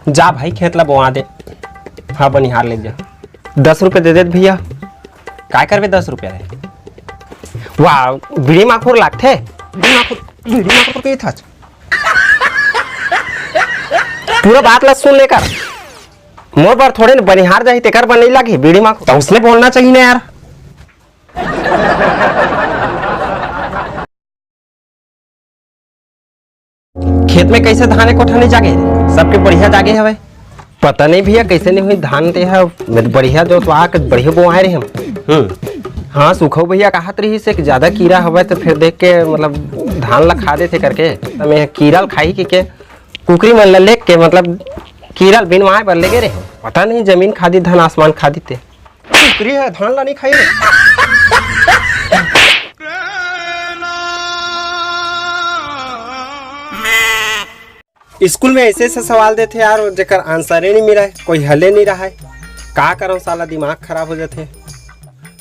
जा भाई खेत ला बोआ दे। हाँ बनिहार ले जा। 10 रुपये दे दे भैया। काय करबे 10 रुपया रे? वाह बीड़ी माखोर लागथे। बीड़ी माखोर के था पूरा बात ला सुन लेकर मोर बार थोड़े न बनिहार जाही तेकर बन नहीं लगी बीड़ी माखोर तो उसने बोलना चाहिए ना यार। खेत में कैसे धाने कोठा जागे सबके बढ़िया जागे हवे। पता नहीं भैया कैसे नहीं हुई धान ते है बढ़िया जो तो बढ़िया बोआए रहे हम। हाँ सुखो भैया कहत रही से कि ज्यादा कीड़ा हवे तो फिर देख के मतलब धान ला खा देते करके तो मैं कीड़ा खाई के कुकरी मन ला लेक के मतलब कीड़ा बिनवाए बर लेगे रहे। पता नहीं जमीन खादी धन आसमान खादी ते कुकरी है धान ला नहीं खाई रे। स्कूल में ऐसे ऐसे सवाल देते यार जेकर आंसर ही नहीं मिला है कोई हले नहीं रहा है। का करो साला दिमाग खराब हो जाते।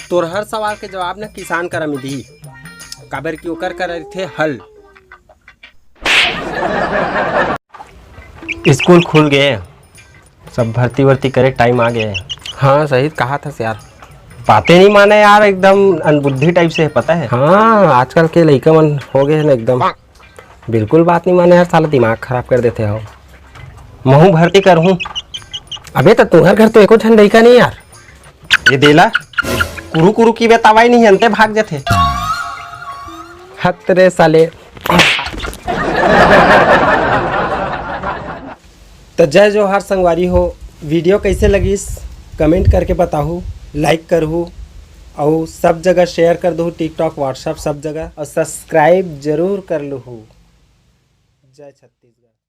तोर हर सवाल के जवाब ना किसान करा मिली काबर की ओकर कर थे हल। स्कूल खुल गए सब भर्ती वर्ती करे टाइम आ गए। हाँ सही कहा था यार बातें नहीं माने यार एकदम अनबुद्धि टाइप से है पता है। हाँ आजकल के लड़का मन हो गए ना एकदम बिल्कुल बात नहीं माने यार साला दिमाग खराब कर देते हो। महू भर्ती करूँ अबे तो तुम्हारे घर तो एको ठन लड़का नहीं यार। ये देला कुरु कुरु की बेतावाई नहीं अंते भाग जाते हतरे साले। तो जय जोहार संगवारी हो। वीडियो कैसे लगी कमेंट करके बताओ लाइक करूँ और सब जगह शेयर कर दो टिकटॉक व्हाट्सएप सब जगह और सब्सक्राइब जरूर कर लो। जय छत्तीसगढ़।